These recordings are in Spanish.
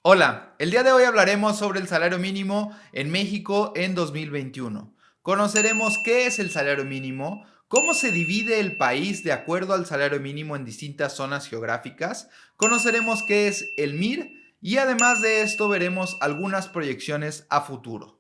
Hola, el día de hoy hablaremos sobre el salario mínimo en México en 2021. Conoceremos qué es el salario mínimo, cómo se divide el país de acuerdo al salario mínimo en distintas zonas geográficas, conoceremos qué es el MIR y además de esto veremos algunas proyecciones a futuro.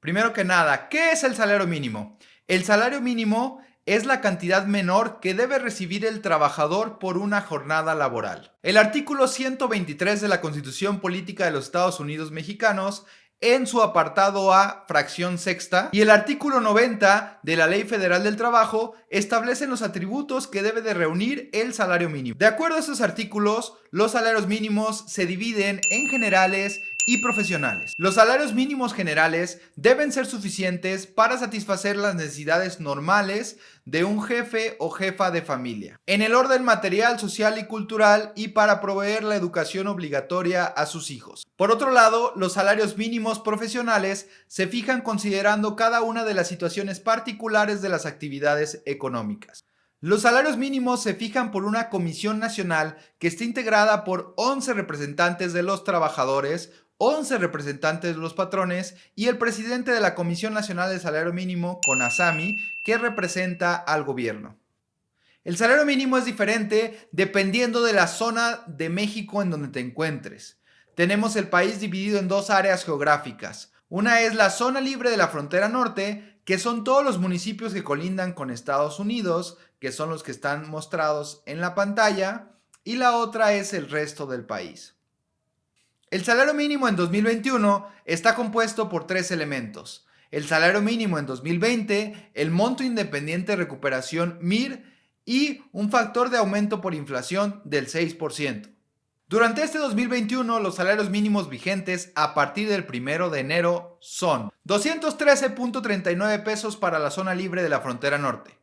Primero que nada, ¿qué es el salario mínimo? El salario mínimo es la cantidad menor que debe recibir el trabajador por una jornada laboral. El artículo 123 de la Constitución Política de los Estados Unidos Mexicanos, en su apartado A, fracción sexta, y el artículo 90 de la Ley Federal del Trabajo establecen los atributos que debe de reunir el salario mínimo. De acuerdo a esos artículos, los salarios mínimos se dividen en generales y profesionales. Los salarios mínimos generales deben ser suficientes para satisfacer las necesidades normales de un jefe o jefa de familia, en el orden material, social y cultural, y para proveer la educación obligatoria a sus hijos. Por otro lado, los salarios mínimos profesionales se fijan considerando cada una de las situaciones particulares de las actividades económicas. Los salarios mínimos se fijan por una comisión nacional que está integrada por 11 representantes de los trabajadores, 11 representantes de los patrones y el presidente de la Comisión Nacional del Salario Mínimo, CONASAMI, que representa al gobierno. El salario mínimo es diferente dependiendo de la zona de México en donde te encuentres. Tenemos el país dividido en dos áreas geográficas. Una es la zona libre de la frontera norte, que son todos los municipios que colindan con Estados Unidos, que son los que están mostrados en la pantalla, y la otra es el resto del país. El salario mínimo en 2021 está compuesto por tres elementos: el salario mínimo en 2020, el monto independiente de recuperación MIR y un factor de aumento por inflación del 6%. Durante este 2021, los salarios mínimos vigentes a partir del 1 de enero son 213.39 pesos para la zona libre de la frontera norte,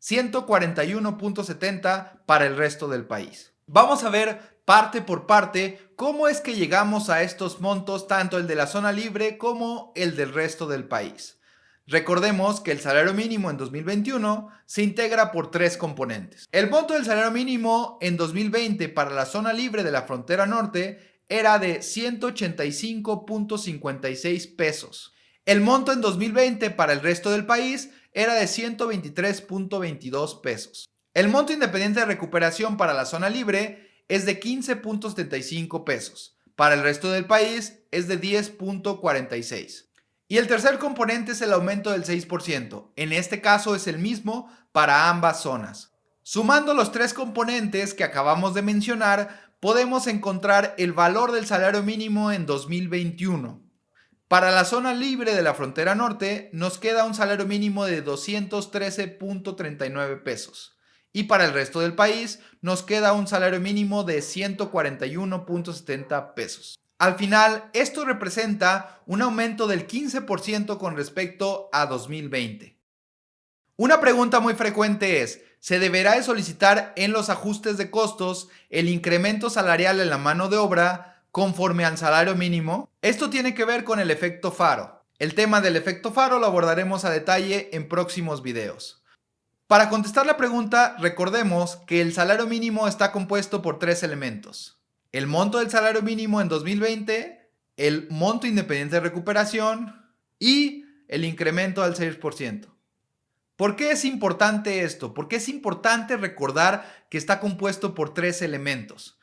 141.70 para el resto del país. Vamos a ver parte por parte cómo es que llegamos a estos montos, tanto el de la zona libre como el del resto del país. Recordemos que el salario mínimo en 2021 se integra por tres componentes. El monto del salario mínimo en 2020 para la zona libre de la frontera norte era de 185.56 pesos. El monto en 2020 para el resto del país era de 123.22 pesos. El monto independiente de recuperación para la zona libre es de 15.75 pesos. Para el resto del país es de 10.46. Y el tercer componente es el aumento del 6%. En este caso es el mismo para ambas zonas. Sumando los tres componentes que acabamos de mencionar, podemos encontrar el valor del salario mínimo en 2021. Para la zona libre de la frontera norte nos queda un salario mínimo de 213.39 pesos. Y para el resto del país nos queda un salario mínimo de 141.70 pesos. Al final, esto representa un aumento del 15% con respecto a 2020. Una pregunta muy frecuente es: ¿se deberá de solicitar en los ajustes de costos el incremento salarial en la mano de obra conforme al salario mínimo? Esto tiene que ver con el efecto Faro. El tema del efecto Faro lo abordaremos a detalle en próximos videos. Para contestar la pregunta, recordemos que el salario mínimo está compuesto por tres elementos: el monto del salario mínimo en 2020, el monto independiente de recuperación y el incremento al 6%. ¿Por qué es importante esto? Porque es importante recordar que está compuesto por tres elementos.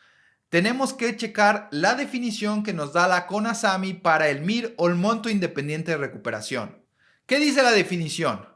Tenemos que checar la definición que nos da la CONASAMI para el MIR o el monto independiente de recuperación. ¿Qué dice la definición?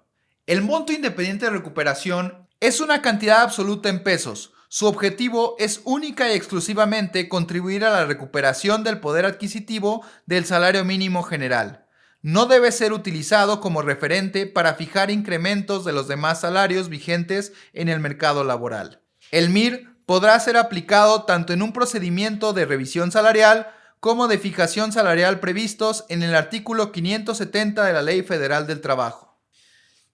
El monto independiente de recuperación es una cantidad absoluta en pesos. Su objetivo es única y exclusivamente contribuir a la recuperación del poder adquisitivo del salario mínimo general. No debe ser utilizado como referente para fijar incrementos de los demás salarios vigentes en el mercado laboral. El MIR podrá ser aplicado tanto en un procedimiento de revisión salarial como de fijación salarial previstos en el artículo 570 de la Ley Federal del Trabajo.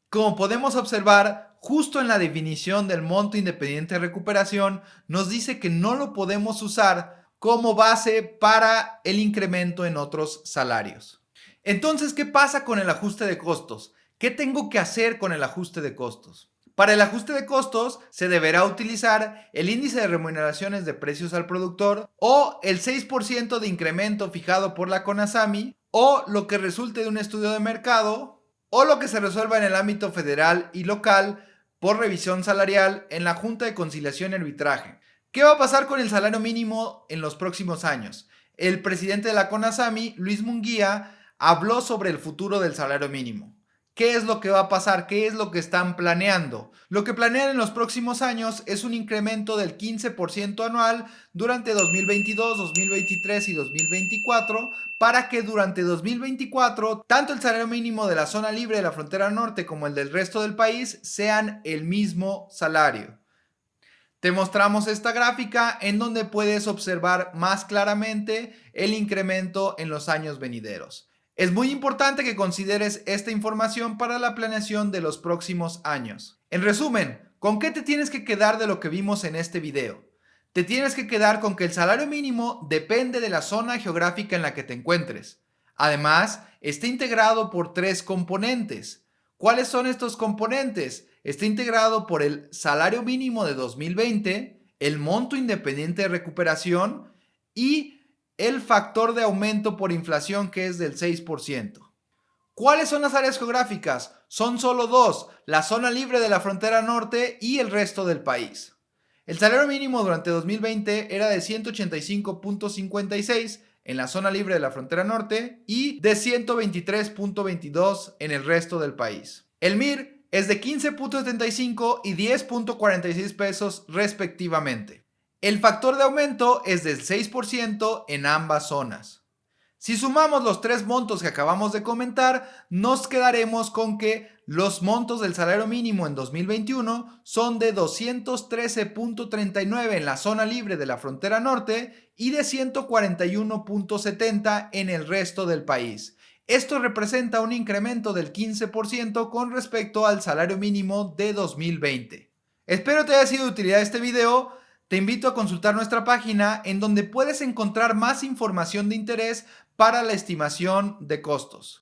Como podemos observar, justo en la definición del monto independiente de recuperación nos dice que no lo podemos usar como base para el incremento en otros salarios. Entonces, ¿qué pasa con el ajuste de costos? ¿Qué tengo que hacer con el ajuste de costos? Para el ajuste de costos se deberá utilizar el índice de remuneraciones de precios al productor o el 6% de incremento fijado por la CONASAMI o lo que resulte de un estudio de mercado o lo que se resuelva en el ámbito federal y local por revisión salarial en la Junta de Conciliación y Arbitraje. ¿Qué va a pasar con el salario mínimo en los próximos años? El presidente de la CONASAMI, Luis Munguía, habló sobre el futuro del salario mínimo. ¿Qué es lo que va a pasar? ¿Qué es lo que están planeando? Lo que planean en los próximos años es un incremento del 15% anual durante 2022, 2023 y 2024 para que durante 2024 tanto el salario mínimo de la zona libre de la frontera norte como el del resto del país sean el mismo salario. Te mostramos esta gráfica en donde puedes observar más claramente el incremento en los años venideros. Es muy importante que consideres esta información para la planeación de los próximos años. En resumen, ¿con qué te tienes que quedar de lo que vimos en este video? Te tienes que quedar con que el salario mínimo depende de la zona geográfica en la que te encuentres. Además, está integrado por 3 componentes. ¿Cuáles son estos componentes? Está integrado por el salario mínimo de 2020, el monto independiente de recuperación y el factor de aumento por inflación, que es del 6%. ¿Cuáles son las áreas geográficas? Son solo dos, la zona libre de la frontera norte y el resto del país. El salario mínimo durante 2020 era de 185.56 en la zona libre de la frontera norte y de 123.22 en el resto del país. El MIR es de 15.75 y 10.46 pesos respectivamente. El factor de aumento es del 6% en ambas zonas. Si sumamos los 3 montos que acabamos de comentar, nos quedaremos con que los montos del salario mínimo en 2021 son de 213.39 en la zona libre de la frontera norte y de 141.70 en el resto del país. Esto representa un incremento del 15% con respecto al salario mínimo de 2020. Espero te haya sido de utilidad este video. Te invito a consultar nuestra página en donde puedes encontrar más información de interés para la estimación de costos.